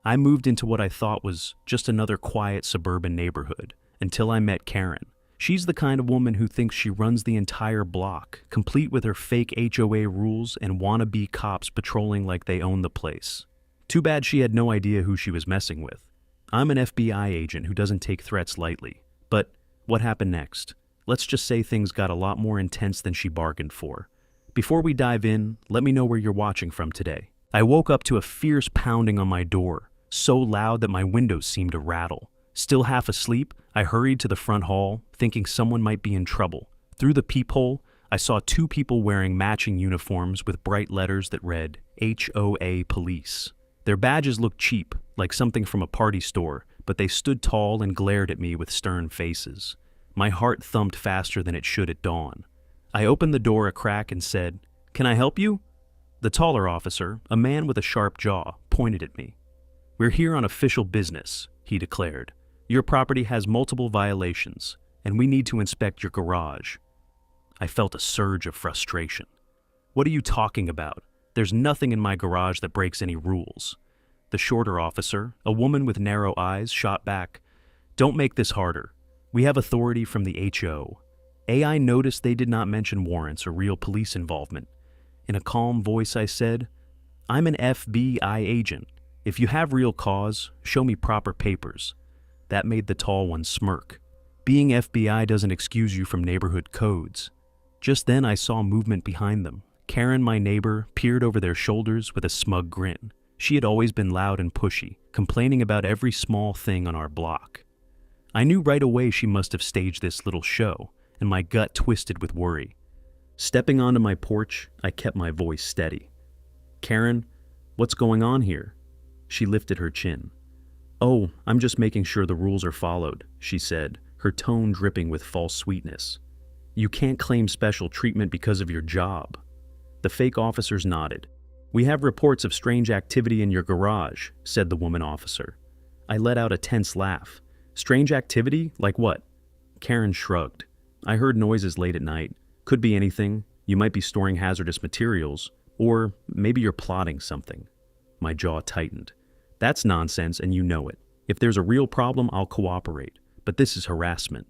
I moved into what I thought was just another quiet suburban neighborhood until I met Karen. She's the kind of woman who thinks she runs the entire block, complete with her fake HOA rules and wannabe cops patrolling like they own the place. Too bad she had no idea who she was messing with. I'm an FBI agent who doesn't take threats lightly. But what happened next? Let's just say things got a lot more intense than she bargained for. Before we dive in, let me know where you're watching from today. I woke up to a fierce pounding on my door, so loud that my windows seemed to rattle. Still half asleep, I hurried to the front hall, thinking someone might be in trouble. Through the peephole, I saw two people wearing matching uniforms with bright letters that read, HOA Police. Their badges looked cheap, like something from a party store, but they stood tall and glared at me with stern faces. My heart thumped faster than it should at dawn. I opened the door a crack and said, "Can I help you?" The taller officer, a man with a sharp jaw, pointed at me. "We're here on official business," he declared. "Your property has multiple violations, and we need to inspect your garage." I felt a surge of frustration. "What are you talking about? There's nothing in my garage that breaks any rules." The shorter officer, a woman with narrow eyes, shot back, "Don't make this harder. We have authority from the HOA. I noticed they did not mention warrants or real police involvement. In a calm voice I said, "I'm an FBI agent. If you have real cause, show me proper papers." That made the tall one smirk. "Being FBI doesn't excuse you from neighborhood codes." Just then I saw movement behind them. Karen, my neighbor, peered over their shoulders with a smug grin. She had always been loud and pushy, complaining about every small thing on our block. I knew right away she must have staged this little show, and my gut twisted with worry. Stepping onto my porch, I kept my voice steady. "Karen, what's going on here?" She lifted her chin. "Oh, I'm just making sure the rules are followed," she said, her tone dripping with false sweetness. "You can't claim special treatment because of your job." The fake officers nodded. "We have reports of strange activity in your garage," said the woman officer. I let out a tense laugh. "Strange activity? Like what?" Karen shrugged. "I heard noises late at night. Could be anything. You might be storing hazardous materials, or maybe you're plotting something." My jaw tightened. "That's nonsense, and you know it. If there's a real problem, I'll cooperate, but this is harassment."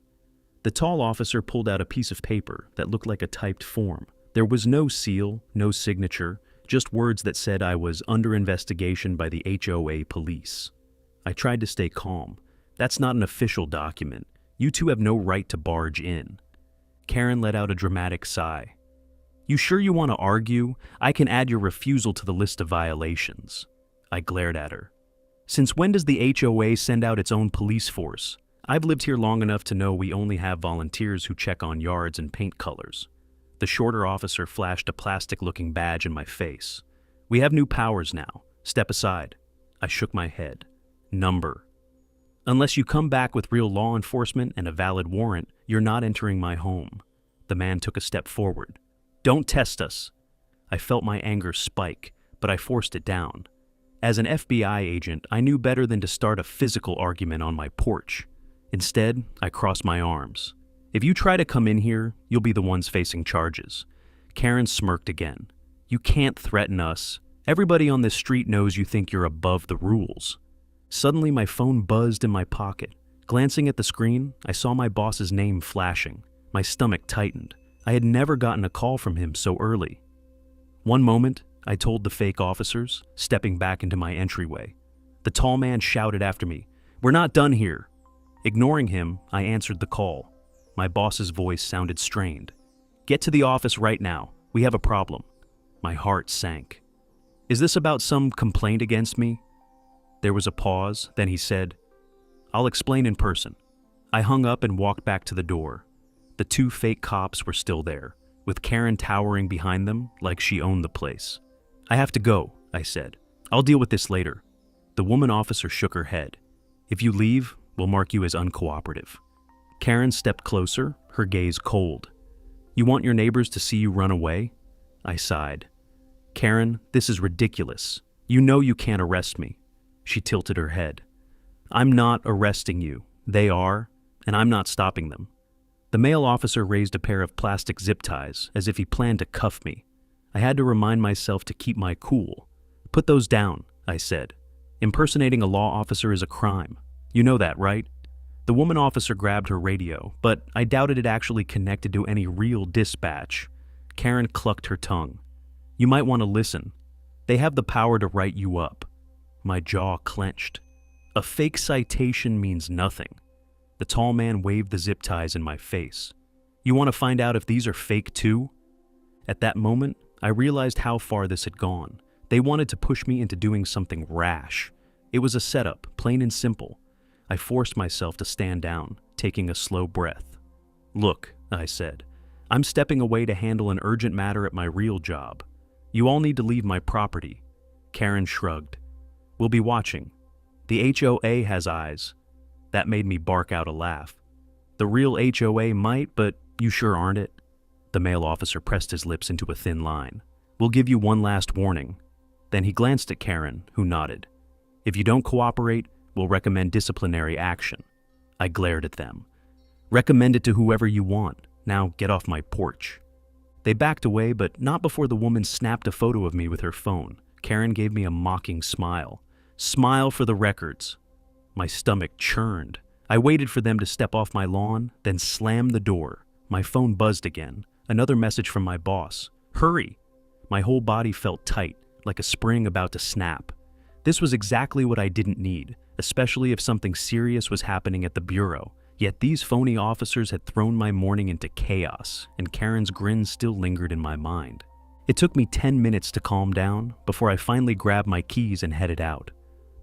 The tall officer pulled out a piece of paper that looked like a typed form. There was no seal, no signature, just words that said I was under investigation by the HOA police. I tried to stay calm. "That's not an official document. You two have no right to barge in." Karen let out a dramatic sigh. "You sure you want to argue? I can add your refusal to the list of violations." I glared at her. "Since when does the HOA send out its own police force? I've lived here long enough to know we only have volunteers who check on yards and paint colors." The shorter officer flashed a plastic-looking badge in my face. "We have new powers now. Step aside." I shook my head. "Number. Unless you come back with real law enforcement and a valid warrant, you're not entering my home." The man took a step forward. "Don't test us." I felt my anger spike, but I forced it down. As an FBI agent, I knew better than to start a physical argument on my porch. Instead, I crossed my arms. "If you try to come in here, you'll be the ones facing charges." Karen smirked again. "You can't threaten us. Everybody on this street knows you think you're above the rules." Suddenly, my phone buzzed in my pocket. Glancing at the screen, I saw my boss's name flashing. My stomach tightened. I had never gotten a call from him so early. "One moment," I told the fake officers, stepping back into my entryway. The tall man shouted after me, "We're not done here." Ignoring him, I answered the call. My boss's voice sounded strained. "Get to the office right now. We have a problem." My heart sank. "Is this about some complaint against me?" There was a pause, then he said, "I'll explain in person." I hung up and walked back to the door. The two fake cops were still there, with Karen towering behind them like she owned the place. "I have to go," I said. "I'll deal with this later." The woman officer shook her head. "If you leave, we'll mark you as uncooperative." Karen stepped closer, her gaze cold. "You want your neighbors to see you run away?" I sighed. "Karen, this is ridiculous. You know you can't arrest me." She tilted her head. "I'm not arresting you. They are, and I'm not stopping them." The male officer raised a pair of plastic zip ties, as if he planned to cuff me. I had to remind myself to keep my cool. "Put those down," I said. Impersonating a law officer is a crime. You know that, right? The woman officer grabbed her radio, but I doubted it actually connected to any real dispatch. Karen clucked her tongue. You might want to listen. They have the power to write you up. My jaw clenched. A fake citation means nothing. The tall man waved the zip ties in my face. You want to find out if these are fake too? At that moment, I realized how far this had gone. They wanted to push me into doing something rash. It was a setup, plain and simple. I forced myself to stand down, taking a slow breath. Look, I said, I'm stepping away to handle an urgent matter at my real job. You all need to leave my property. Karen shrugged. We'll be watching. The HOA has eyes. That made me bark out a laugh. The real HOA might, but you sure aren't it? The male officer pressed his lips into a thin line. We'll give you one last warning. Then he glanced at Karen, who nodded. If you don't cooperate, we'll recommend disciplinary action. I glared at them. Recommend it to whoever you want. Now get off my porch. They backed away, but not before the woman snapped a photo of me with her phone. Karen gave me a mocking smile. Smile for the records. My stomach churned. I waited for them to step off my lawn, then slammed the door. My phone buzzed again. Another message from my boss. Hurry! My whole body felt tight, like a spring about to snap. This was exactly what I didn't need, especially if something serious was happening at the bureau. Yet these phony officers had thrown my morning into chaos, and Karen's grin still lingered in my mind. It took me 10 minutes to calm down before I finally grabbed my keys and headed out.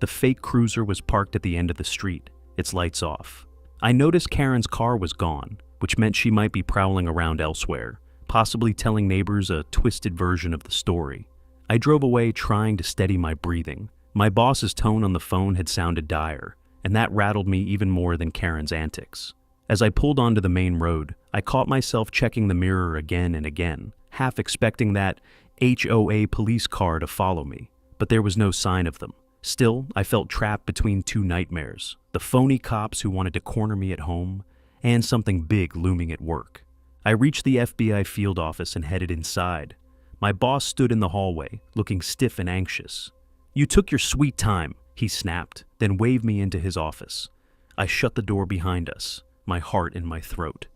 The fake cruiser was parked at the end of the street, its lights off. I noticed Karen's car was gone, which meant she might be prowling around elsewhere, possibly telling neighbors a twisted version of the story. I drove away trying to steady my breathing. My boss's tone on the phone had sounded dire, and that rattled me even more than Karen's antics. As I pulled onto the main road, I caught myself checking the mirror again and again, half expecting that HOA police car to follow me, but there was no sign of them. Still, I felt trapped between two nightmares, the phony cops who wanted to corner me at home, and something big looming at work. I reached the FBI field office and headed inside. My boss stood in the hallway, looking stiff and anxious. You took your sweet time, he snapped, then waved me into his office. I shut the door behind us, my heart in my throat.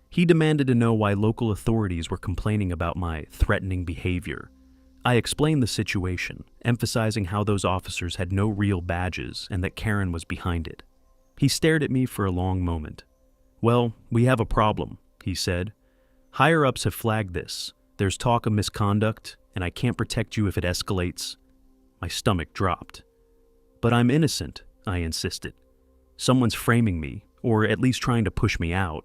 He demanded to know why local authorities were complaining about my threatening behavior. I explained the situation, emphasizing how those officers had no real badges and that Karen was behind it. He stared at me for a long moment. Well, we have a problem, he said. Higher-ups have flagged this. There's talk of misconduct, and I can't protect you if it escalates. My stomach dropped. But I'm innocent, I insisted. Someone's framing me, or at least trying to push me out.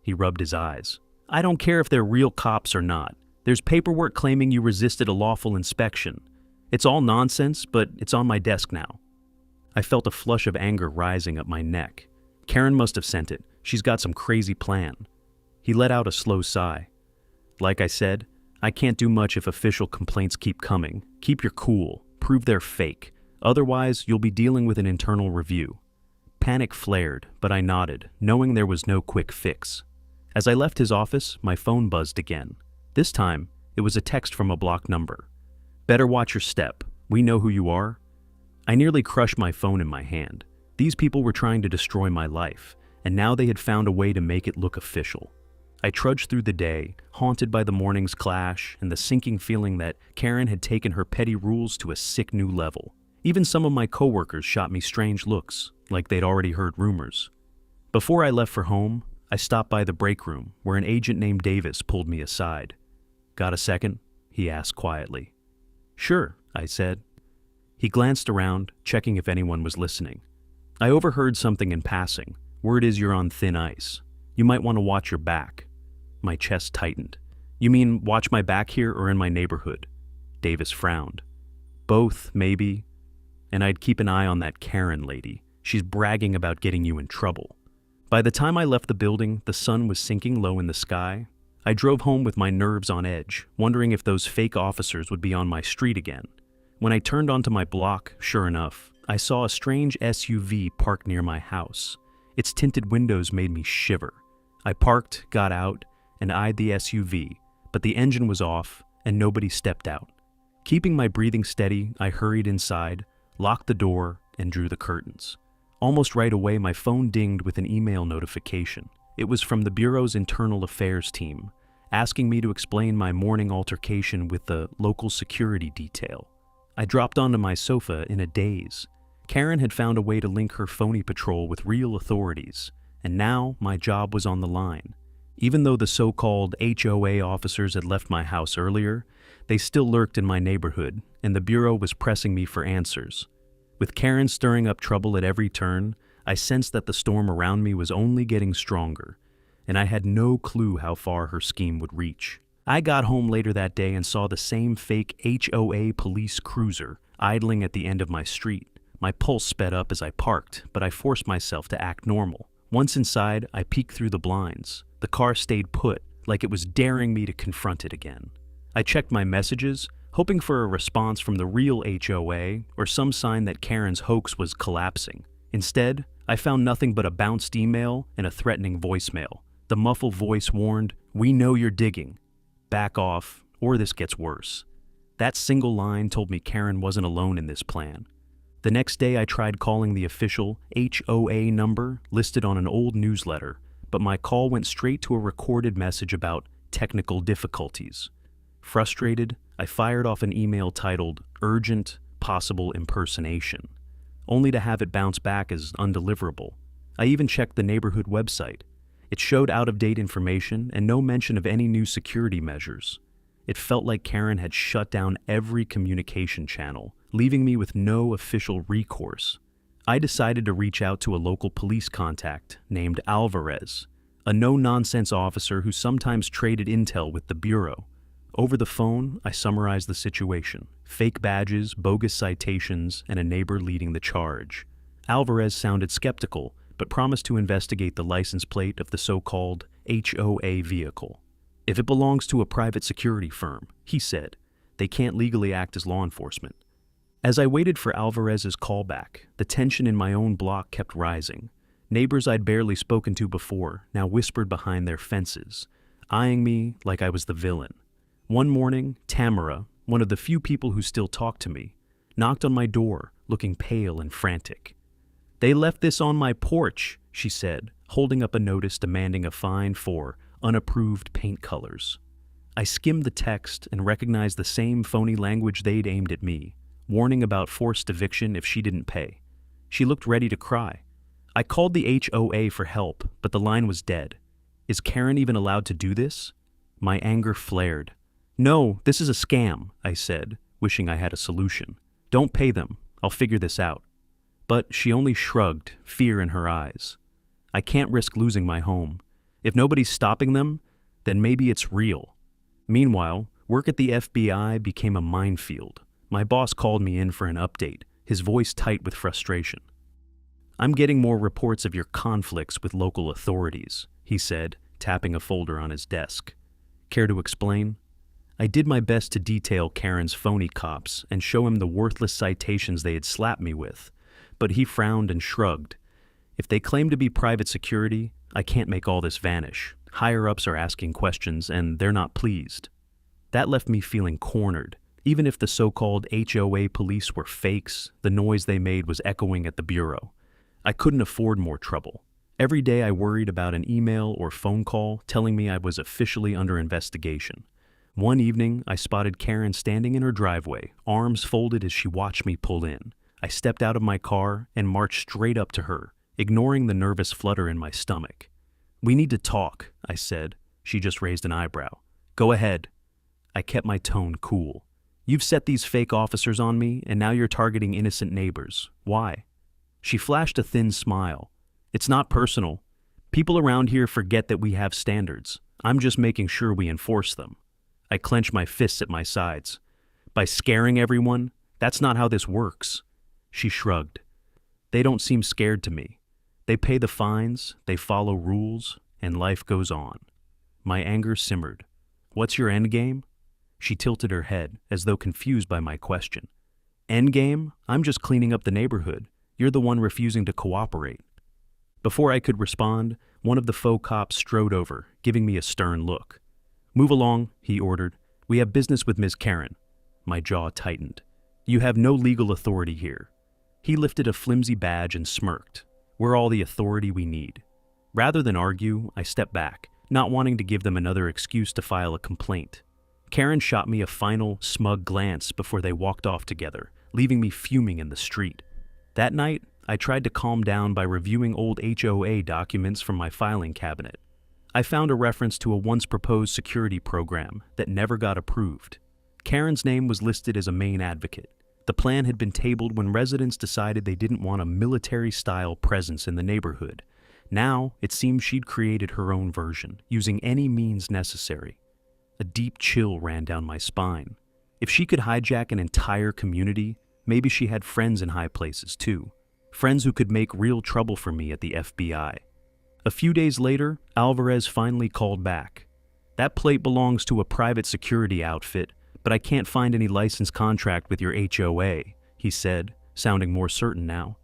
He rubbed his eyes. I don't care if they're real cops or not. There's paperwork claiming you resisted a lawful inspection. It's all nonsense, but it's on my desk now. I felt a flush of anger rising up my neck. Karen must have sent it. She's got some crazy plan. He let out a slow sigh. Like I said, I can't do much if official complaints keep coming. Keep your cool. Prove they're fake. Otherwise, you'll be dealing with an internal review. Panic flared, but I nodded, knowing there was no quick fix. As I left his office, my phone buzzed again. This time, it was a text from a blocked number. Better watch your step. We know who you are. I nearly crushed my phone in my hand. These people were trying to destroy my life, and now they had found a way to make it look official. I trudged through the day, haunted by the morning's clash and the sinking feeling that Karen had taken her petty rules to a sick new level. Even some of my coworkers shot me strange looks, like they'd already heard rumors. Before I left for home, I stopped by the break room, where an agent named Davis pulled me aside. Got a second? He asked quietly. Sure, I said. He glanced around, checking if anyone was listening. I overheard something in passing. Word is you're on thin ice. You might want to watch your back. My chest tightened. You mean watch my back here or in my neighborhood? Davis frowned. Both, maybe. And I'd keep an eye on that Karen lady. She's bragging about getting you in trouble. By the time I left the building, the sun was sinking low in the sky. I drove home with my nerves on edge, wondering if those fake officers would be on my street again. When I turned onto my block, sure enough, I saw a strange SUV parked near my house. Its tinted windows made me shiver. I parked, got out, and eyed the SUV, but the engine was off and nobody stepped out. Keeping my breathing steady, I hurried inside, locked the door, and drew the curtains. Almost right away, my phone dinged with an email notification. It was from the Bureau's internal affairs team, asking me to explain my morning altercation with the local security detail. I dropped onto my sofa in a daze. Karen had found a way to link her phony patrol with real authorities, and now my job was on the line. Even though the so-called HOA officers had left my house earlier, they still lurked in my neighborhood, and the Bureau was pressing me for answers. With Karen stirring up trouble at every turn, I sensed that the storm around me was only getting stronger, and I had no clue how far her scheme would reach. I got home later that day and saw the same fake HOA police cruiser idling at the end of my street. My pulse sped up as I parked, but I forced myself to act normal. Once inside, I peeked through the blinds. The car stayed put, like it was daring me to confront it again. I checked my messages, hoping for a response from the real HOA or some sign that Karen's hoax was collapsing. Instead, I found nothing but a bounced email and a threatening voicemail. The muffled voice warned, "We know you're digging. Back off, or this gets worse." That single line told me Karen wasn't alone in this plan. The next day, I tried calling the official HOA number listed on an old newsletter, but my call went straight to a recorded message about technical difficulties. Frustrated, I fired off an email titled "Urgent, Possible Impersonation," only to have it bounce back as undeliverable. I even checked the neighborhood website. It showed out-of-date information and no mention of any new security measures. It felt like Karen had shut down every communication channel, leaving me with no official recourse. I decided to reach out to a local police contact named Alvarez, a no-nonsense officer who sometimes traded intel with the Bureau. Over the phone, I summarized the situation: fake badges, bogus citations, and a neighbor leading the charge. Alvarez sounded skeptical, but promised to investigate the license plate of the so-called HOA vehicle. "If it belongs to a private security firm," he said, "they can't legally act as law enforcement." As I waited for Alvarez's callback, the tension in my own block kept rising. Neighbors I'd barely spoken to before now whispered behind their fences, eyeing me like I was the villain. One morning, Tamara, one of the few people who still talked to me, knocked on my door, looking pale and frantic. "They left this on my porch," she said, holding up a notice demanding a fine for unapproved paint colors. I skimmed the text and recognized the same phony language they'd aimed at me, warning about forced eviction if she didn't pay. She looked ready to cry. I called the HOA for help, but the line was dead. Is Karen even allowed to do this? My anger flared. "No, this is a scam," I said, wishing I had a solution. "Don't pay them. I'll figure this out." But she only shrugged, fear in her eyes. I can't risk losing my home. If nobody's stopping them, then maybe it's real. Meanwhile, work at the FBI became a minefield. My boss called me in for an update, his voice tight with frustration. "I'm getting more reports of your conflicts with local authorities," he said, tapping a folder on his desk. "Care to explain?" I did my best to detail Karen's phony cops and show him the worthless citations they had slapped me with, but he frowned and shrugged. "If they claim to be private security, I can't make all this vanish. Higher-ups are asking questions, and they're not pleased." That left me feeling cornered. Even if the so-called HOA police were fakes, the noise they made was echoing at the Bureau. I couldn't afford more trouble. Every day I worried about an email or phone call telling me I was officially under investigation. One evening, I spotted Karen standing in her driveway, arms folded as she watched me pull in. I stepped out of my car and marched straight up to her, ignoring the nervous flutter in my stomach. "We need to talk," I said. She just raised an eyebrow. "Go ahead." I kept my tone cool. "You've set these fake officers on me, and now you're targeting innocent neighbors. Why?" She flashed a thin smile. "It's not personal. People around here forget that we have standards. I'm just making sure we enforce them." I clenched my fists at my sides. "By scaring everyone? That's not how this works." She shrugged. "They don't seem scared to me. They pay the fines, they follow rules, and life goes on." My anger simmered. "What's your end game?" She tilted her head, as though confused by my question. "End game? I'm just cleaning up the neighborhood. You're the one refusing to cooperate." Before I could respond, one of the faux cops strode over, giving me a stern look. "Move along," he ordered. "We have business with Ms. Karen." My jaw tightened. "You have no legal authority here." He lifted a flimsy badge and smirked. "We're all the authority we need." Rather than argue, I stepped back, not wanting to give them another excuse to file a complaint. Karen shot me a final, smug glance before they walked off together, leaving me fuming in the street. That night, I tried to calm down by reviewing old HOA documents from my filing cabinet. I found a reference to a once-proposed security program that never got approved. Karen's name was listed as a main advocate. The plan had been tabled when residents decided they didn't want a military-style presence in the neighborhood. Now, it seemed she'd created her own version, using any means necessary. A deep chill ran down my spine. If she could hijack an entire community, maybe she had friends in high places too. Friends who could make real trouble for me at the FBI. A few days later, Alvarez finally called back. "That plate belongs to a private security outfit, but I can't find any license contract with your HOA," he said, sounding more certain now.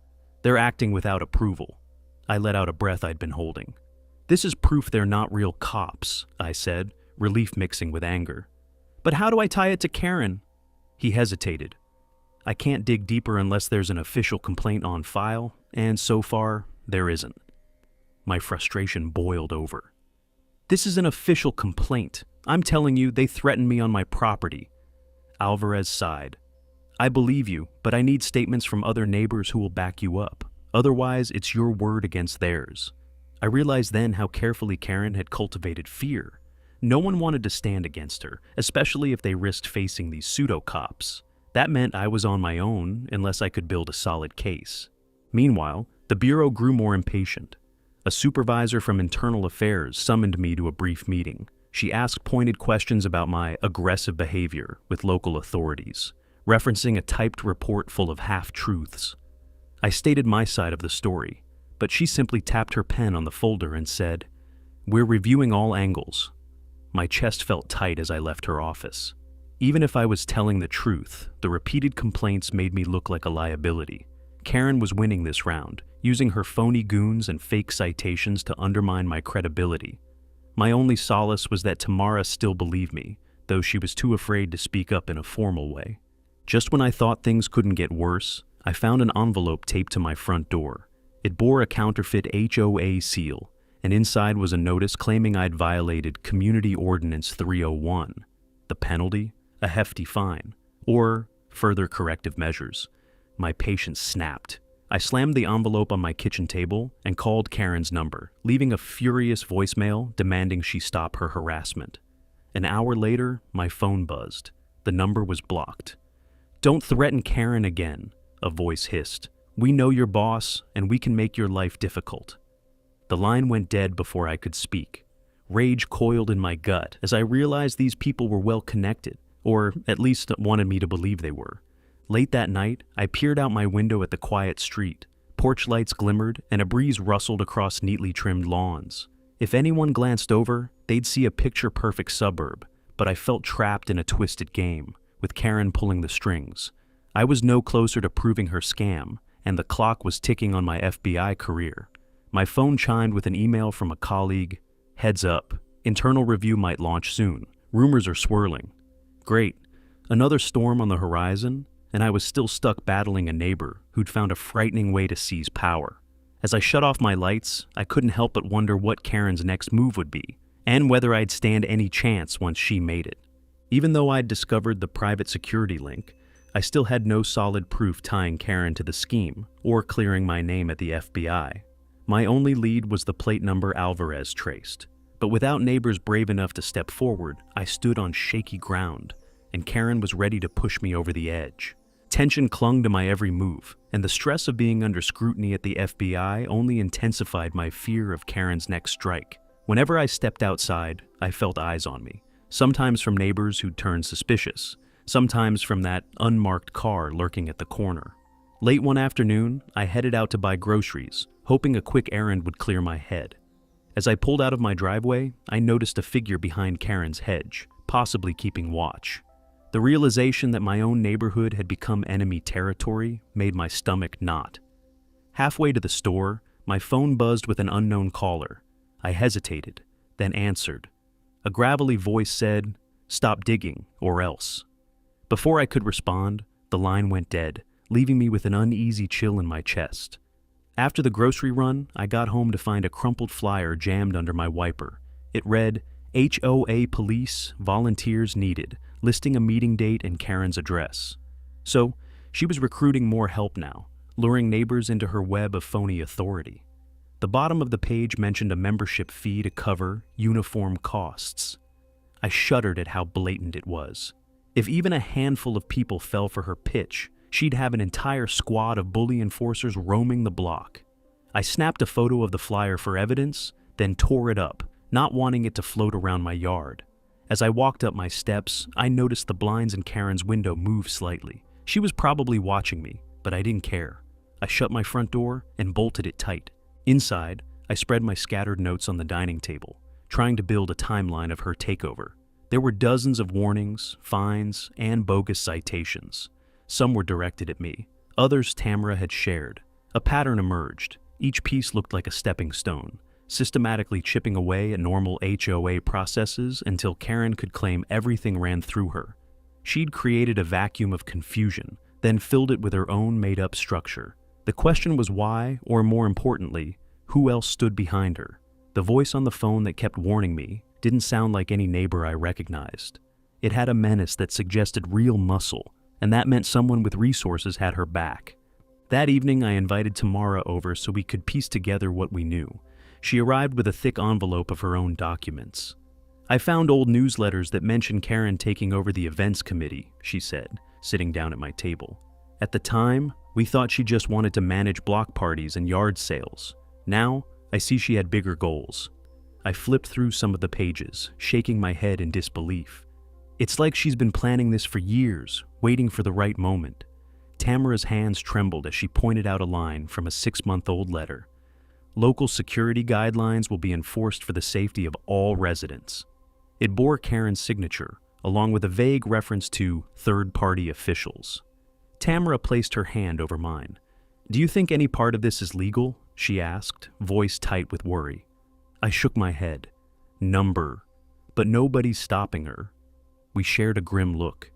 "They're acting without approval." I let out a breath I'd been holding. "This is proof they're not real cops," I said, relief mixing with anger. "But how do I tie it to Karen?" He hesitated. "I can't dig deeper unless there's an official complaint on file, and so far, there isn't." My frustration boiled over. "This is an official complaint. I'm telling you, they threatened me on my property." Alvarez sighed. "I believe you, but I need statements from other neighbors who will back you up. Otherwise, it's your word against theirs." I realized then how carefully Karen had cultivated fear. No one wanted to stand against her, especially if they risked facing these pseudo-cops. That meant I was on my own unless I could build a solid case. Meanwhile, the Bureau grew more impatient. A supervisor from Internal Affairs summoned me to a brief meeting. She asked pointed questions about my aggressive behavior with local authorities, referencing a typed report full of half-truths. I stated my side of the story, but she simply tapped her pen on the folder and said, "We're reviewing all angles." My chest felt tight as I left her office. Even if I was telling the truth, the repeated complaints made me look like a liability. Karen was winning this round, using her phony goons and fake citations to undermine my credibility. My only solace was that Tamara still believed me, though she was too afraid to speak up in a formal way. Just when I thought things couldn't get worse, I found an envelope taped to my front door. It bore a counterfeit HOA seal, and inside was a notice claiming I'd violated Community Ordinance 301. The penalty? A hefty fine. Or further corrective measures. My patience snapped. I slammed the envelope on my kitchen table and called Karen's number, leaving a furious voicemail demanding she stop her harassment. An hour later, my phone buzzed. The number was blocked. "Don't threaten Karen again," a voice hissed. "We know your boss, and we can make your life difficult." The line went dead before I could speak. Rage coiled in my gut as I realized these people were well connected, or at least wanted me to believe they were. Late that night, I peered out my window at the quiet street. Porch lights glimmered, and a breeze rustled across neatly trimmed lawns. If anyone glanced over, they'd see a picture-perfect suburb, but I felt trapped in a twisted game, with Karen pulling the strings. I was no closer to proving her scam, and the clock was ticking on my FBI career. My phone chimed with an email from a colleague. "Heads up, internal review might launch soon. Rumors are swirling." Great. Another storm on the horizon, and I was still stuck battling a neighbor who'd found a frightening way to seize power. As I shut off my lights, I couldn't help but wonder what Karen's next move would be, and whether I'd stand any chance once she made it. Even though I'd discovered the private security link, I still had no solid proof tying Karen to the scheme or clearing my name at the FBI. My only lead was the plate number Alvarez traced. But without neighbors brave enough to step forward, I stood on shaky ground, and Karen was ready to push me over the edge. Tension clung to my every move, and the stress of being under scrutiny at the FBI only intensified my fear of Karen's next strike. Whenever I stepped outside, I felt eyes on me, sometimes from neighbors who'd turned suspicious, sometimes from that unmarked car lurking at the corner. Late one afternoon, I headed out to buy groceries, hoping a quick errand would clear my head. As I pulled out of my driveway, I noticed a figure behind Karen's hedge, possibly keeping watch. The realization that my own neighborhood had become enemy territory made my stomach knot. Halfway to the store, my phone buzzed with an unknown caller. I hesitated, then answered. A gravelly voice said, "Stop digging, or else." Before I could respond, the line went dead, leaving me with an uneasy chill in my chest. After the grocery run, I got home to find a crumpled flyer jammed under my wiper. It read, HOA Police, Volunteers Needed, listing a meeting date and Karen's address. So, she was recruiting more help now, luring neighbors into her web of phony authority. The bottom of the page mentioned a membership fee to cover uniform costs. I shuddered at how blatant it was. If even a handful of people fell for her pitch, she'd have an entire squad of bully enforcers roaming the block. I snapped a photo of the flyer for evidence, then tore it up, not wanting it to float around my yard. As I walked up my steps, I noticed the blinds in Karen's window move slightly. She was probably watching me, but I didn't care. I shut my front door and bolted it tight. Inside, I spread my scattered notes on the dining table, trying to build a timeline of her takeover. There were dozens of warnings, fines, and bogus citations. Some were directed at me. Others Tamara had shared. A pattern emerged. Each piece looked like a stepping stone, systematically chipping away at normal HOA processes until Karen could claim everything ran through her. She'd created a vacuum of confusion, then filled it with her own made-up structure. The question was why, or more importantly, who else stood behind her? The voice on the phone that kept warning me didn't sound like any neighbor I recognized. It had a menace that suggested real muscle, and that meant someone with resources had her back. That evening, I invited Tamara over so we could piece together what we knew. She arrived with a thick envelope of her own documents. I found old newsletters that mentioned Karen taking over the events committee, she said, sitting down at my table. At the time, we thought she just wanted to manage block parties and yard sales. Now, I see she had bigger goals. I flipped through some of the pages, shaking my head in disbelief. It's like she's been planning this for years, waiting for the right moment. Tamara's hands trembled as she pointed out a line from a 6-month-old letter. Local security guidelines will be enforced for the safety of all residents. It bore Karen's signature, along with a vague reference to third-party officials. Tamara placed her hand over mine. "Do you think any part of this is legal?" she asked, voice tight with worry. I shook my head. Number. But nobody's stopping her. We shared a grim look.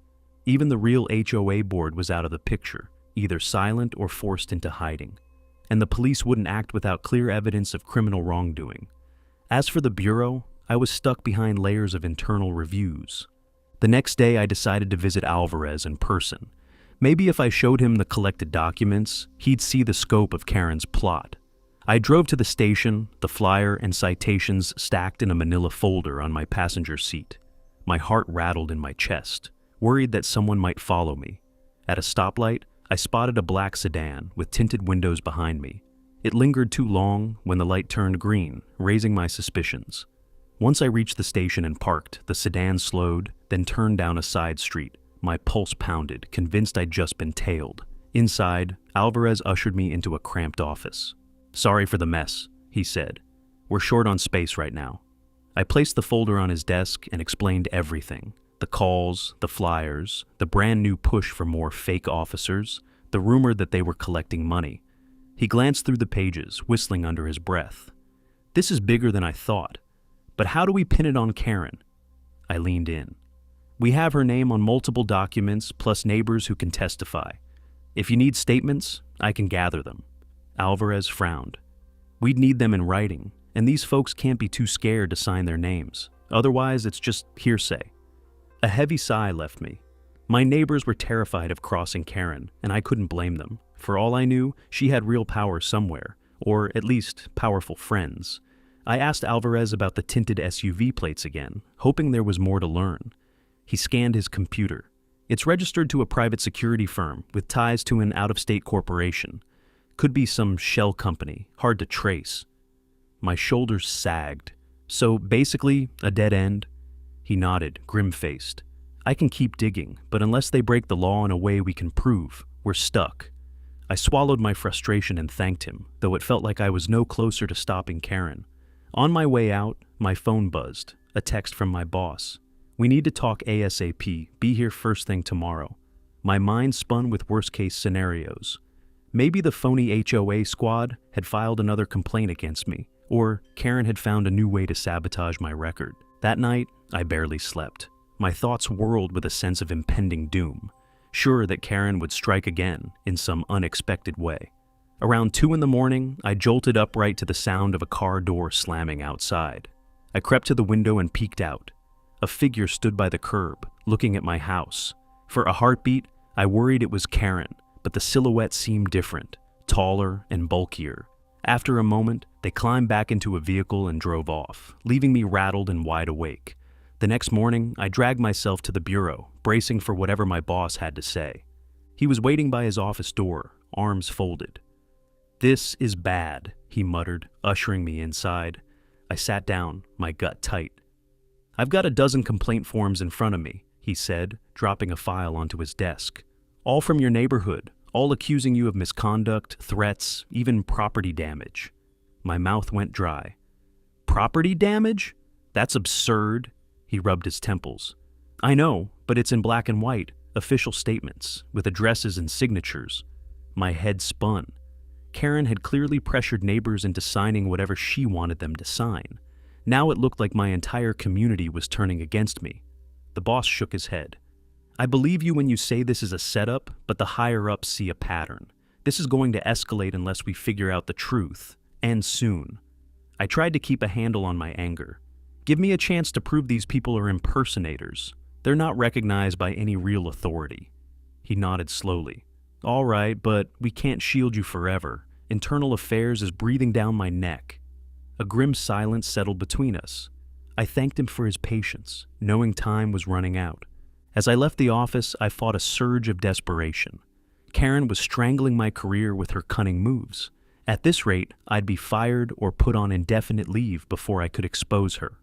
Even the real HOA board was out of the picture, either silent or forced into hiding. And the police wouldn't act without clear evidence of criminal wrongdoing. As for the bureau, I was stuck behind layers of internal reviews. The next day, I decided to visit Alvarez in person. Maybe if I showed him the collected documents, he'd see the scope of Karen's plot. I drove to the station, the flyer and citations stacked in a manila folder on my passenger seat. My heart rattled in my chest, worried that someone might follow me. At a stoplight, I spotted a black sedan with tinted windows behind me. It lingered too long when the light turned green, raising my suspicions. Once I reached the station and parked, the sedan slowed, then turned down a side street. My pulse pounded, convinced I'd just been tailed. Inside, Alvarez ushered me into a cramped office. "Sorry for the mess," he said. "We're short on space right now." I placed the folder on his desk and explained everything. The calls, the flyers, the brand new push for more fake officers, the rumor that they were collecting money. He glanced through the pages, whistling under his breath. "This is bigger than I thought. But how do we pin it on Karen?" I leaned in. "We have her name on multiple documents, plus neighbors who can testify. If you need statements, I can gather them." Alvarez frowned. "We'd need them in writing, and these folks can't be too scared to sign their names. Otherwise, it's just hearsay." A heavy sigh left me. My neighbors were terrified of crossing Karen, and I couldn't blame them. For all I knew, she had real power somewhere, or at least powerful friends. I asked Alvarez about the tinted SUV plates again, hoping there was more to learn. He scanned his computer. "It's registered to a private security firm with ties to an out-of-state corporation. Could be some shell company, hard to trace." My shoulders sagged. "So basically, a dead end?" He nodded, grim-faced. "I can keep digging, but unless they break the law in a way we can prove, we're stuck." I swallowed my frustration and thanked him, though it felt like I was no closer to stopping Karen. On my way out, my phone buzzed, a text from my boss. "We need to talk ASAP, be here first thing tomorrow." My mind spun with worst-case scenarios. Maybe the phony HOA squad had filed another complaint against me, or Karen had found a new way to sabotage my record. That night, I barely slept. My thoughts whirled with a sense of impending doom. sure that Karen would strike again in some unexpected way. Around 2 in the morning, I jolted upright to the sound of a car door slamming outside. I crept to the window and peeked out. A figure stood by the curb, looking at my house. For a heartbeat, I worried it was Karen, but the silhouette seemed different, taller and bulkier. After a moment, they climbed back into a vehicle and drove off, leaving me rattled and wide awake. The next morning, I dragged myself to the bureau, bracing for whatever my boss had to say. He was waiting by his office door, arms folded. "This is bad," he muttered, ushering me inside. I sat down, my gut tight. "I've got a dozen complaint forms in front of me," he said, dropping a file onto his desk. "All from your neighborhood, all accusing you of misconduct, threats, even property damage." My mouth went dry. "Property damage? That's absurd." He rubbed his temples. "I know, but it's in black and white, official statements, with addresses and signatures." My head spun. Karen had clearly pressured neighbors into signing whatever she wanted them to sign. Now it looked like my entire community was turning against me. The boss shook his head. "I believe you when you say this is a setup, but the higher-ups see a pattern. This is going to escalate unless we figure out the truth, and soon." I tried to keep a handle on my anger. "Give me a chance to prove these people are impersonators. They're not recognized by any real authority." He nodded slowly. "All right, but we can't shield you forever. Internal affairs is breathing down my neck." A grim silence settled between us. I thanked him for his patience, knowing time was running out. As I left the office, I fought a surge of desperation. Karen was strangling my career with her cunning moves. At this rate, I'd be fired or put on indefinite leave before I could expose her.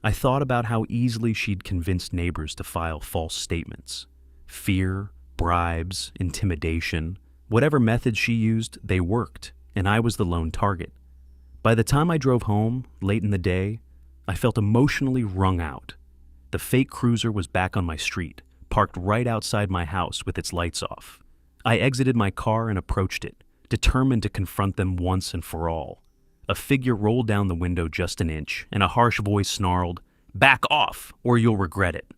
I thought about how easily she'd convinced neighbors to file false statements. Fear, bribes, intimidation, whatever methods she used, they worked, and I was the lone target. By the time I drove home, late in the day, I felt emotionally wrung out. The fake cruiser was back on my street, parked right outside my house with its lights off. I exited my car and approached it, determined to confront them once and for all. A figure rolled down the window just an inch, and a harsh voice snarled, "Back off, or you'll regret it."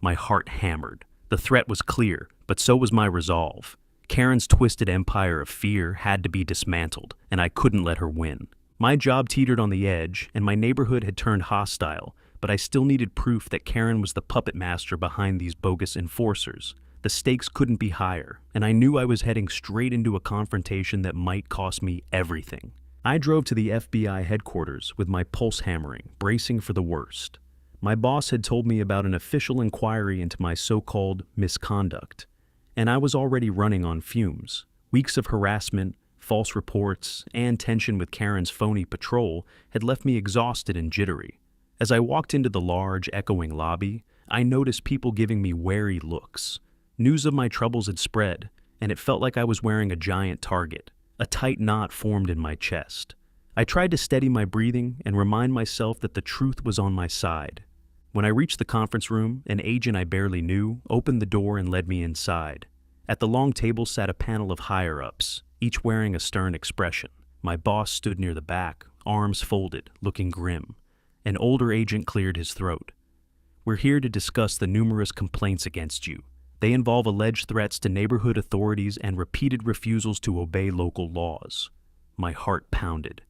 My heart hammered. The threat was clear, but so was my resolve. Karen's twisted empire of fear had to be dismantled, and I couldn't let her win. My job teetered on the edge, and my neighborhood had turned hostile, but I still needed proof that Karen was the puppet master behind these bogus enforcers. The stakes couldn't be higher, and I knew I was heading straight into a confrontation that might cost me everything. I drove to the FBI headquarters with my pulse hammering, bracing for the worst. My boss had told me about an official inquiry into my so-called misconduct, and I was already running on fumes. Weeks of harassment, false reports, and tension with Karen's phony patrol had left me exhausted and jittery. As I walked into the large, echoing lobby, I noticed people giving me wary looks. News of my troubles had spread, and it felt like I was wearing a giant target. A tight knot formed in my chest. I tried to steady my breathing and remind myself that the truth was on my side. When I reached the conference room, an agent I barely knew opened the door and led me inside. At the long table sat a panel of higher-ups, each wearing a stern expression. My boss stood near the back, arms folded, looking grim. An older agent cleared his throat. "We're here to discuss the numerous complaints against you. They involve alleged threats to neighborhood authorities and repeated refusals to obey local laws." My heart pounded.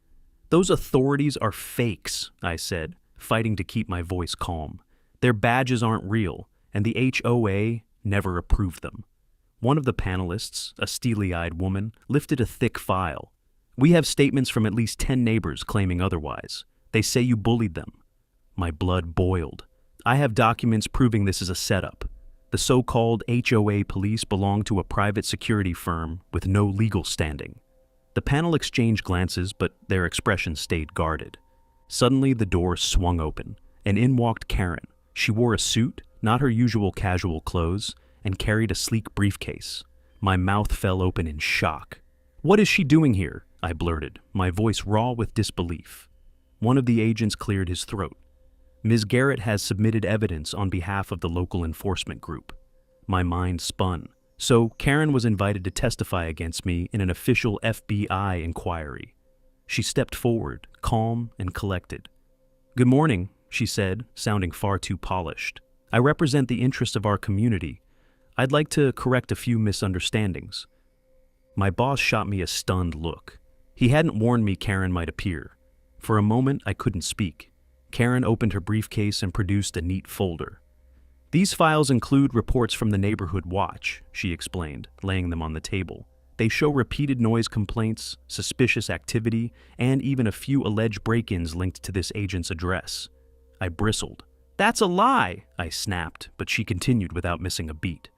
"Those authorities are fakes," I said, fighting to keep my voice calm. "Their badges aren't real, and the HOA never approved them." One of the panelists, a steely-eyed woman, lifted a thick file. "We have statements from at least 10 neighbors claiming otherwise. They say you bullied them." My blood boiled. "I have documents proving this is a setup. The so-called HOA police belong to a private security firm with no legal standing." The panel exchanged glances, but their expressions stayed guarded. Suddenly, the door swung open, and in walked Karen. She wore a suit, not her usual casual clothes, and carried a sleek briefcase. My mouth fell open in shock. "What is she doing here?" I blurted, my voice raw with disbelief. One of the agents cleared his throat. "Ms. Garrett has submitted evidence on behalf of the local enforcement group." My mind spun. So Karen was invited to testify against me in an official FBI inquiry. She stepped forward, calm and collected. "Good morning," she said, sounding far too polished. "I represent the interests of our community. I'd like to correct a few misunderstandings. My boss shot me a stunned look. He hadn't warned me Karen might appear. For a moment, I couldn't speak. Karen opened her briefcase and produced a neat folder. These files include reports from the neighborhood watch, she explained, laying them on the table. They show repeated noise complaints, suspicious activity, and even a few alleged break-ins linked to this agent's address. I bristled. "That's a lie!" I snapped, but she continued without missing a beat.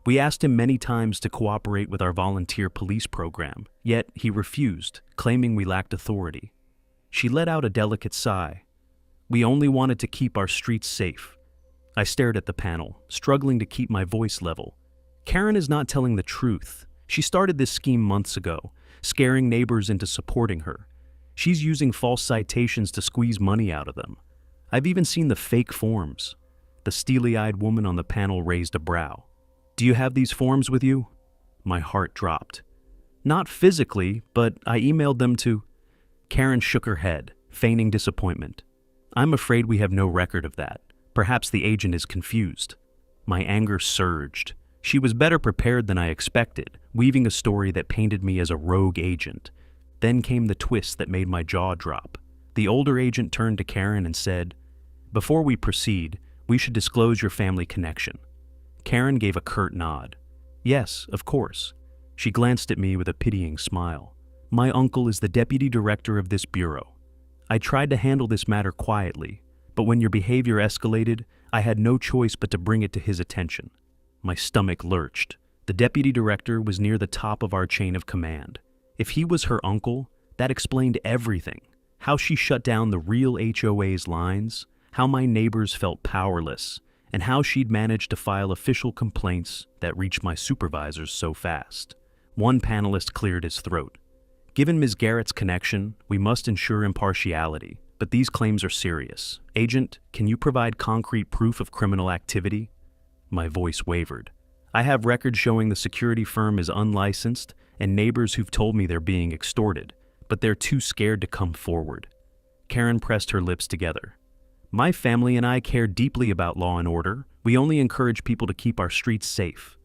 We asked him many times to cooperate with our volunteer police program, yet he refused, claiming we lacked authority. She let out a delicate sigh. "We only wanted to keep our streets safe." I stared at the panel, struggling to keep my voice level. Karen is not telling the truth. She started this scheme months ago, scaring neighbors into supporting her. She's using false citations to squeeze money out of them. I've even seen the fake forms. The steely-eyed woman on the panel raised a brow. "Do you have these forms with you?" My heart dropped. "Not physically, but I emailed them to—" Karen shook her head, feigning disappointment. "I'm afraid we have no record of that. Perhaps the agent is confused." My anger surged. She was better prepared than I expected, weaving a story that painted me as a rogue agent. Then came the twist that made my jaw drop. The older agent turned to Karen and said, "Before we proceed, we should disclose your family connection." Karen gave a curt nod. "Yes, of course." She glanced at me with a pitying smile. "My uncle is the deputy director of this bureau. I tried to handle this matter quietly, but when your behavior escalated, I had no choice but to bring it to his attention." My stomach lurched. The deputy director was near the top of our chain of command. If he was her uncle, that explained everything. How she shut down the real HOA's lines, how my neighbors felt powerless, and how she'd managed to file official complaints that reached my supervisors so fast. One panelist cleared his throat. "Given Ms. Garrett's connection, we must ensure impartiality, but these claims are serious. Agent, can you provide concrete proof of criminal activity?" My voice wavered. "I have records showing the security firm is unlicensed and neighbors who've told me they're being extorted, but they're too scared to come forward." Karen pressed her lips together. "My family and I care deeply about law and order. We only encourage people to keep our streets safe."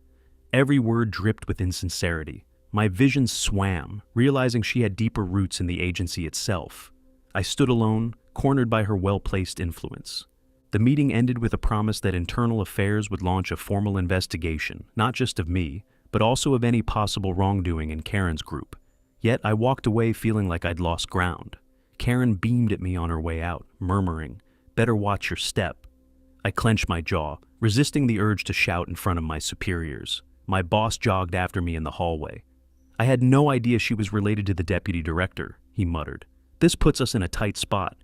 Every word dripped with insincerity. My vision swam, realizing she had deeper roots in the agency itself. I stood alone, cornered by her well-placed influence. The meeting ended with a promise that Internal Affairs would launch a formal investigation, not just of me, but also of any possible wrongdoing in Karen's group. Yet I walked away feeling like I'd lost ground. Karen beamed at me on her way out, murmuring, "Better watch your step." I clenched my jaw, resisting the urge to shout in front of my superiors. My boss jogged after me in the hallway. "I had no idea she was related to the deputy director," he muttered. "This puts us in a tight spot.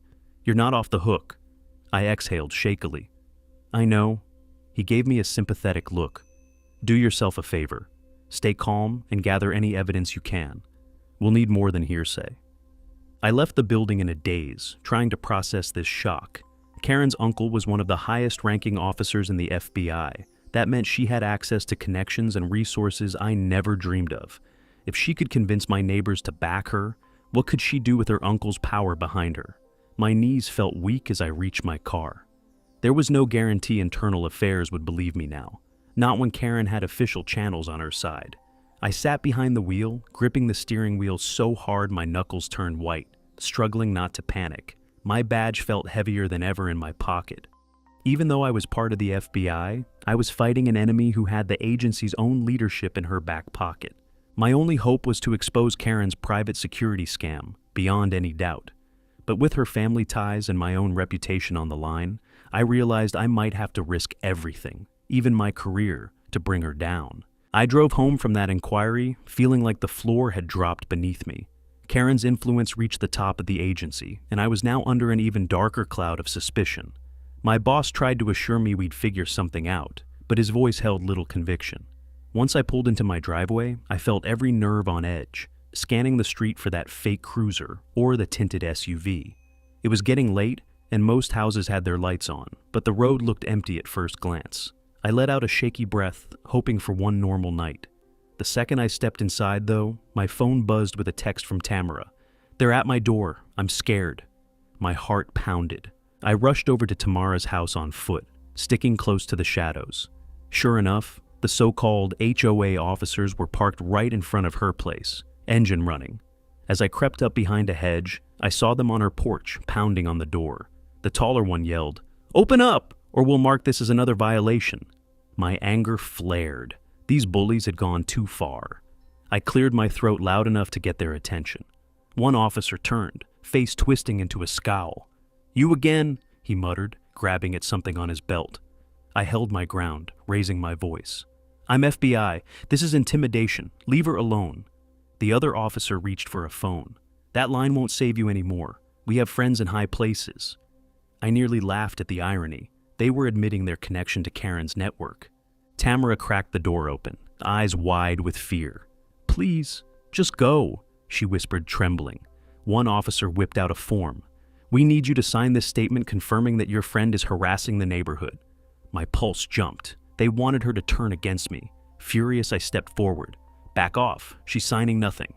You're not off the hook." I exhaled shakily. "I know." He gave me a sympathetic look. "Do yourself a favor. Stay calm and gather any evidence you can. We'll need more than hearsay." I left the building in a daze, trying to process this shock. Karen's uncle was one of the highest-ranking officers in the FBI. That meant she had access to connections and resources I never dreamed of. If she could convince my neighbors to back her, what could she do with her uncle's power behind her? My knees felt weak as I reached my car. There was no guarantee Internal Affairs would believe me now, not when Karen had official channels on her side. I sat behind the wheel, gripping the steering wheel so hard my knuckles turned white, struggling not to panic. My badge felt heavier than ever in my pocket. Even though I was part of the FBI, I was fighting an enemy who had the agency's own leadership in her back pocket. My only hope was to expose Karen's private security scam, beyond any doubt. But with her family ties and my own reputation on the line, I realized I might have to risk everything, even my career, to bring her down. I drove home from that inquiry, feeling like the floor had dropped beneath me. Karen's influence reached the top of the agency, and I was now under an even darker cloud of suspicion. My boss tried to assure me we'd figure something out, but his voice held little conviction. Once I pulled into my driveway, I felt every nerve on edge, scanning the street for that fake cruiser or the tinted SUV. It was getting late, and most houses had their lights on, but the road looked empty at first glance. I let out a shaky breath, hoping for one normal night. The second I stepped inside, though, my phone buzzed with a text from Tamara. "They're at my door. I'm scared." My heart pounded. I rushed over to Tamara's house on foot, sticking close to the shadows. Sure enough, The so-called HOA officers were parked right in front of her place, engine running. As I crept up behind a hedge, I saw them on her porch, pounding on the door. The taller one yelled, "Open up, or we'll mark this as another violation." My anger flared. These bullies had gone too far. I cleared my throat loud enough to get their attention. One officer turned, face twisting into a scowl. "You again," he muttered, grabbing at something on his belt. I held my ground, raising my voice. "I'm FBI. This is intimidation. Leave her alone." The other officer reached for a phone. "That line won't save you anymore. We have friends in high places." I nearly laughed at the irony. They were admitting their connection to Karen's network. Tamara cracked the door open, eyes wide with fear. "Please, just go," she whispered, trembling. One officer whipped out a form. "We need you to sign this statement confirming that your friend is harassing the neighborhood." My pulse jumped. They wanted her to turn against me. Furious, I stepped forward. "Back off. She's signing nothing."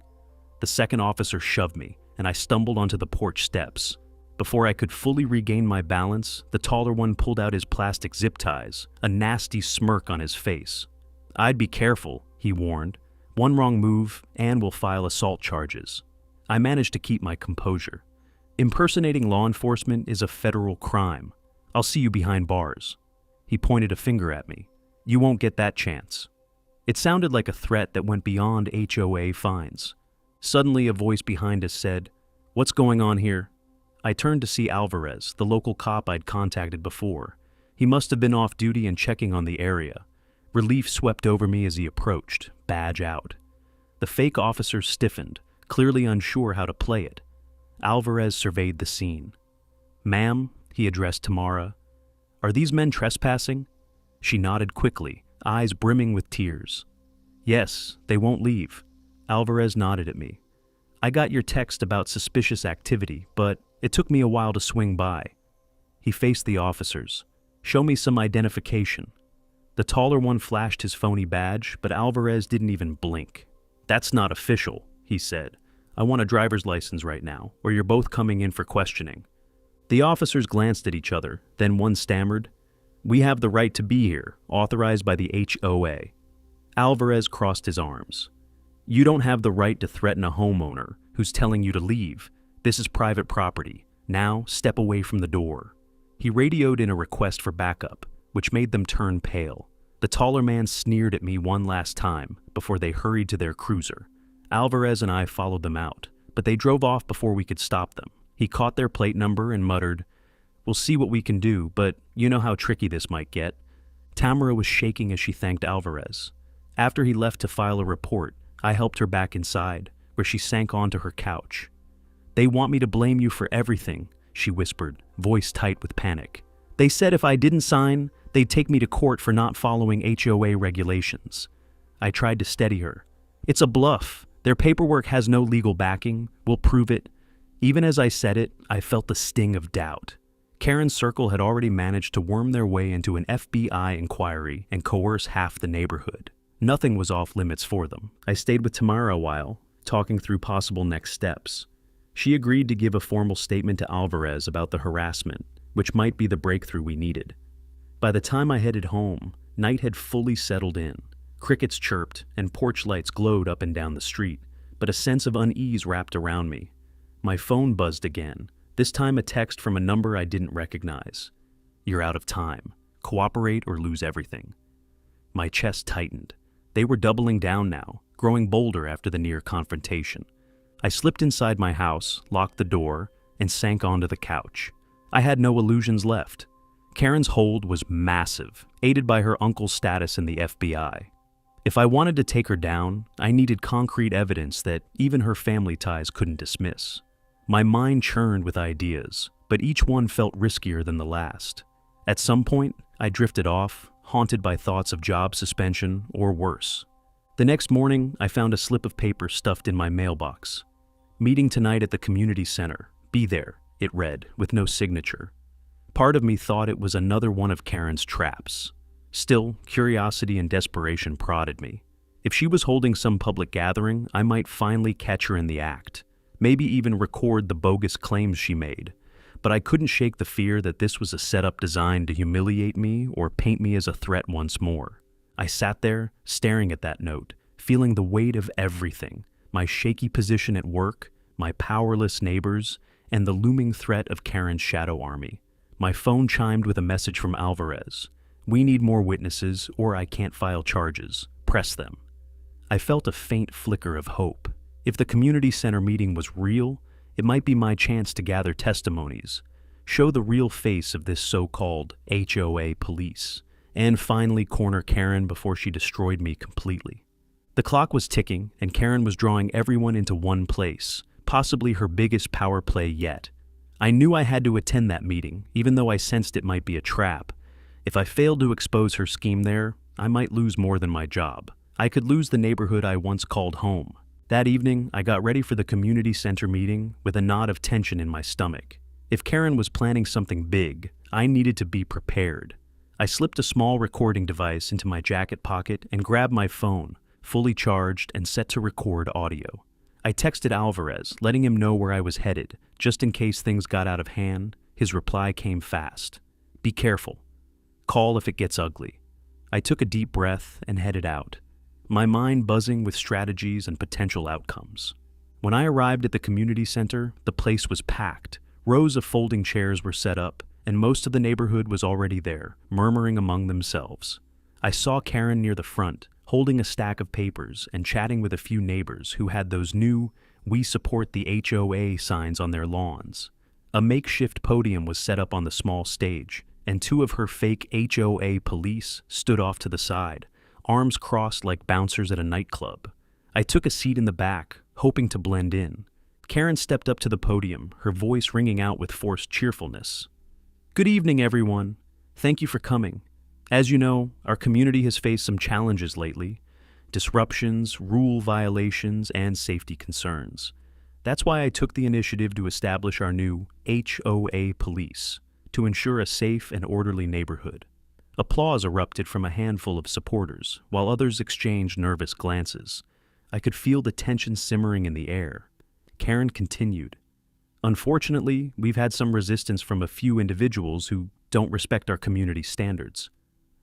The second officer shoved me, and I stumbled onto the porch steps. Before I could fully regain my balance, the taller one pulled out his plastic zip ties, a nasty smirk on his face. "I'd be careful," he warned. "One wrong move, and we'll file assault charges." I managed to keep my composure. "Impersonating law enforcement is a federal crime. I'll see you behind bars." He pointed a finger at me. "You won't get that chance." It sounded like a threat that went beyond HOA fines. Suddenly, a voice behind us said, "What's going on here?" I turned to see Alvarez, the local cop I'd contacted before. He must have been off duty and checking on the area. Relief swept over me as he approached, badge out. The fake officer stiffened, clearly unsure how to play it. Alvarez surveyed the scene. "Ma'am," he addressed Tamara, "are these men trespassing?" She nodded quickly, eyes brimming with tears. "Yes, they won't leave." Alvarez nodded at me. "I got your text about suspicious activity, but it took me a while to swing by." He faced the officers. "Show me some identification." The taller one flashed his phony badge, but Alvarez didn't even blink. "That's not official," he said. "I want a driver's license right now, or you're both coming in for questioning." The officers glanced at each other, then one stammered, "We have the right to be here, authorized by the HOA." Alvarez crossed his arms. "You don't have the right to threaten a homeowner who's telling you to leave. This is private property. Now, step away from the door." He radioed in a request for backup, which made them turn pale. The taller man sneered at me one last time before they hurried to their cruiser. Alvarez and I followed them out, but they drove off before we could stop them. He caught their plate number and muttered, "We'll see what we can do, but you know how tricky this might get." Tamara was shaking as she thanked Alvarez. After he left to file a report, I helped her back inside, where she sank onto her couch. "They want me to blame you for everything," she whispered, voice tight with panic. "They said if I didn't sign, they'd take me to court for not following HOA regulations." I tried to steady her. "It's a bluff. Their paperwork has no legal backing. We'll prove it." Even as I said it, I felt the sting of doubt. Karen's circle had already managed to worm their way into an FBI inquiry and coerce half the neighborhood. Nothing was off limits for them. I stayed with Tamara a while, talking through possible next steps. She agreed to give a formal statement to Alvarez about the harassment, which might be the breakthrough we needed. By the time I headed home, night had fully settled in. Crickets chirped and porch lights glowed up and down the street, but a sense of unease wrapped around me. My phone buzzed again, this time a text from a number I didn't recognize. "You're out of time. Cooperate or lose everything." My chest tightened. They were doubling down now, growing bolder after the near confrontation. I slipped inside my house, locked the door, and sank onto the couch. I had no illusions left. Karen's hold was massive, aided by her uncle's status in the FBI. If I wanted to take her down, I needed concrete evidence that even her family ties couldn't dismiss. My mind churned with ideas, but each one felt riskier than the last. At some point, I drifted off, haunted by thoughts of job suspension or worse. The next morning, I found a slip of paper stuffed in my mailbox. "Meeting tonight at the community center. Be there," it read, with no signature. Part of me thought it was another one of Karen's traps. Still, curiosity and desperation prodded me. If she was holding some public gathering, I might finally catch her in the act, maybe even record the bogus claims she made. But I couldn't shake the fear that this was a setup designed to humiliate me or paint me as a threat once more. I sat there, staring at that note, feeling the weight of everything: my shaky position at work, my powerless neighbors, and the looming threat of Karen's shadow army. My phone chimed with a message from Alvarez. "We need more witnesses, or I can't file charges. Press them." I felt a faint flicker of hope. If the community center meeting was real, it might be my chance to gather testimonies, show the real face of this so-called HOA police, and finally corner Karen before she destroyed me completely. The clock was ticking, and Karen was drawing everyone into one place, possibly her biggest power play yet. I knew I had to attend that meeting, even though I sensed it might be a trap. If I failed to expose her scheme there, I might lose more than my job. I could lose the neighborhood I once called home. That evening, I got ready for the community center meeting with a knot of tension in my stomach. If Karen was planning something big, I needed to be prepared. I slipped a small recording device into my jacket pocket and grabbed my phone, fully charged and set to record audio. I texted Alvarez, letting him know where I was headed, just in case things got out of hand. His reply came fast. "Be careful. Call if it gets ugly." I took a deep breath and headed out, my mind buzzing with strategies and potential outcomes. When I arrived at the community center, the place was packed. Rows of folding chairs were set up, and most of the neighborhood was already there, murmuring among themselves. I saw Karen near the front, holding a stack of papers and chatting with a few neighbors who had those new "We support the HOA" signs on their lawns. A makeshift podium was set up on the small stage, and two of her fake HOA police stood off to the side, arms crossed like bouncers at a nightclub. I took a seat in the back, hoping to blend in. Karen stepped up to the podium, her voice ringing out with forced cheerfulness. "Good evening, everyone. Thank you for coming. As you know, our community has faced some challenges lately: disruptions, rule violations, and safety concerns. That's why I took the initiative to establish our new HOA police, to ensure a safe and orderly neighborhood." Applause erupted from a handful of supporters, while others exchanged nervous glances. I could feel the tension simmering in the air. Karen continued. "Unfortunately, we've had some resistance from a few individuals who don't respect our community standards."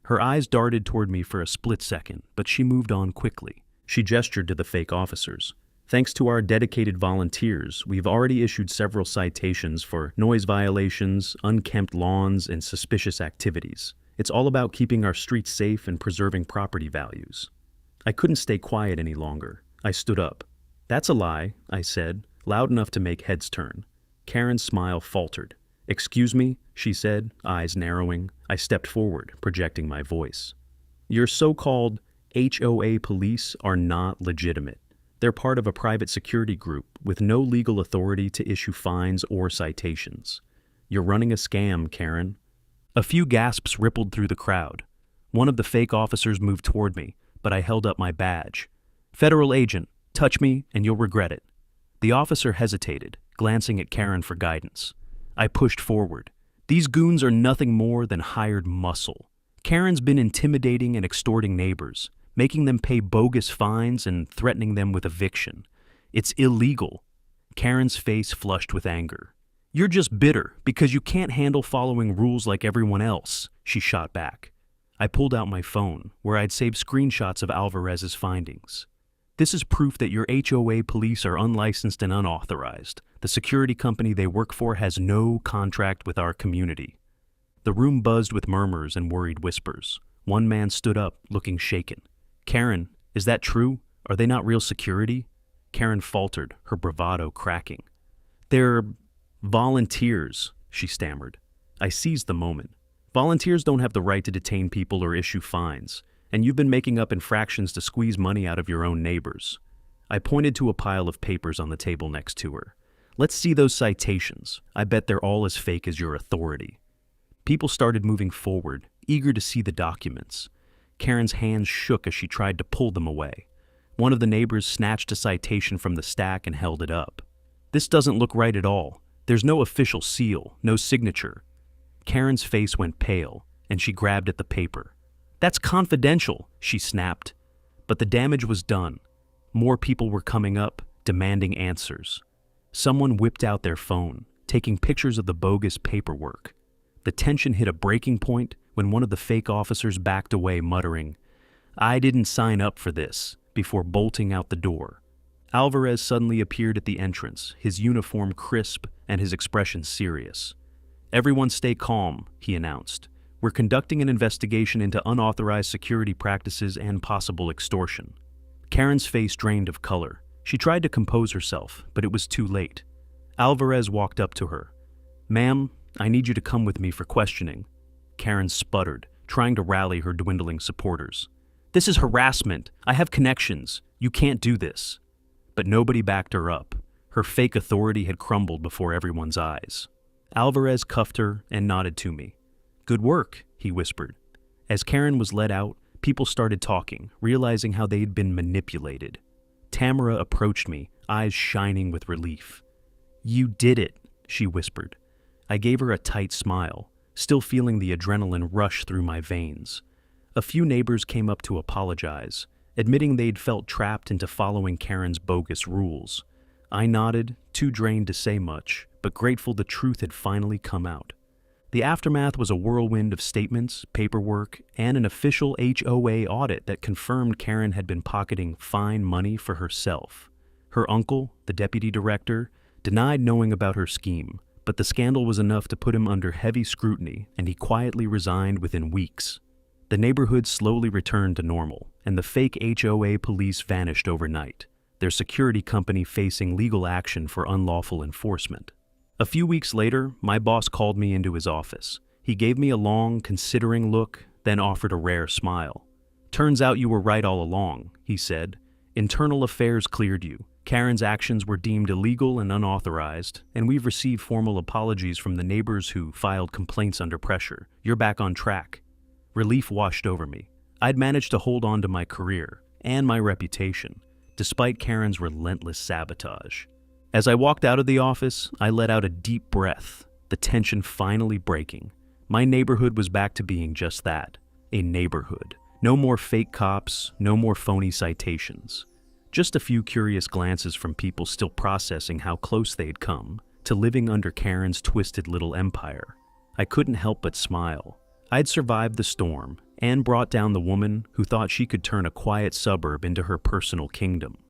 Her eyes darted toward me for a split second, but she moved on quickly. She gestured to the fake officers. "Thanks to our dedicated volunteers, we've already issued several citations for noise violations, unkempt lawns, and suspicious activities. It's all about keeping our streets safe and preserving property values." I couldn't stay quiet any longer. I stood up. "That's a lie," I said, loud enough to make heads turn. Karen's smile faltered. "Excuse me," she said, eyes narrowing. I stepped forward, projecting my voice. "Your so-called HOA police are not legitimate. They're part of a private security group with no legal authority to issue fines or citations. You're running a scam, Karen." A few gasps rippled through the crowd. One of the fake officers moved toward me, but I held up my badge. "Federal agent, touch me and you'll regret it." The officer hesitated, glancing at Karen for guidance. I pushed forward. "These goons are nothing more than hired muscle. Karen's been intimidating and extorting neighbors, making them pay bogus fines and threatening them with eviction. It's illegal." Karen's face flushed with anger. "You're just bitter because you can't handle following rules like everyone else," she shot back. I pulled out my phone, where I'd saved screenshots of Alvarez's findings. "This is proof that your HOA police are unlicensed and unauthorized. The security company they work for has no contract with our community." The room buzzed with murmurs and worried whispers. One man stood up, looking shaken. "Karen, is that true? Are they not real security?" Karen faltered, her bravado cracking. "They're volunteers," she stammered. I seized the moment. "Volunteers don't have the right to detain people or issue fines, and you've been making up infractions to squeeze money out of your own neighbors." I pointed to a pile of papers on the table next to her. "Let's see those citations. I bet they're all as fake as your authority." People started moving forward, eager to see the documents. Karen's hands shook as she tried to pull them away. One of the neighbors snatched a citation from the stack and held it up. "This doesn't look right at all. There's no official seal, no signature." Karen's face went pale, and she grabbed at the paper. "That's confidential," she snapped. But the damage was done. More people were coming up, demanding answers. Someone whipped out their phone, taking pictures of the bogus paperwork. The tension hit a breaking point when one of the fake officers backed away, muttering, I didn't sign up for this, before bolting out the door. Alvarez suddenly appeared at the entrance, his uniform crisp and his expression serious. "Everyone stay calm," he announced. "We're conducting an investigation into unauthorized security practices and possible extortion." Karen's face drained of color. She tried to compose herself, but it was too late. Alvarez walked up to her. "Ma'am, I need you to come with me for questioning." Karen sputtered, trying to rally her dwindling supporters. "This is harassment. I have connections. You can't do this." But nobody backed her up. Her fake authority had crumbled before everyone's eyes. Alvarez cuffed her and nodded to me. "Good work," he whispered. As Karen was led out, people started talking, realizing how they'd been manipulated. Tamara approached me, eyes shining with relief. "You did it," she whispered. I gave her a tight smile, still feeling the adrenaline rush through my veins. A few neighbors came up to apologize, admitting they'd felt trapped into following Karen's bogus rules. I nodded, too drained to say much, but grateful the truth had finally come out. The aftermath was a whirlwind of statements, paperwork, and an official HOA audit that confirmed Karen had been pocketing fine money for herself. Her uncle, the deputy director, denied knowing about her scheme, but the scandal was enough to put him under heavy scrutiny, and he quietly resigned within weeks. The neighborhood slowly returned to normal, and the fake HOA police vanished overnight, their security company facing legal action for unlawful enforcement. A few weeks later, my boss called me into his office. He gave me a long, considering look, then offered a rare smile. "Turns out you were right all along," he said. "Internal affairs cleared you. Karen's actions were deemed illegal and unauthorized, and we've received formal apologies from the neighbors who filed complaints under pressure. You're back on track." Relief washed over me. I'd managed to hold on to my career and my reputation, despite Karen's relentless sabotage. As I walked out of the office, I let out a deep breath, the tension finally breaking. My neighborhood was back to being just that, a neighborhood. No more fake cops, no more phony citations. Just a few curious glances from people still processing how close they'd come to living under Karen's twisted little empire. I couldn't help but smile. I'd survived the storm and brought down the woman who thought she could turn a quiet suburb into her personal kingdom.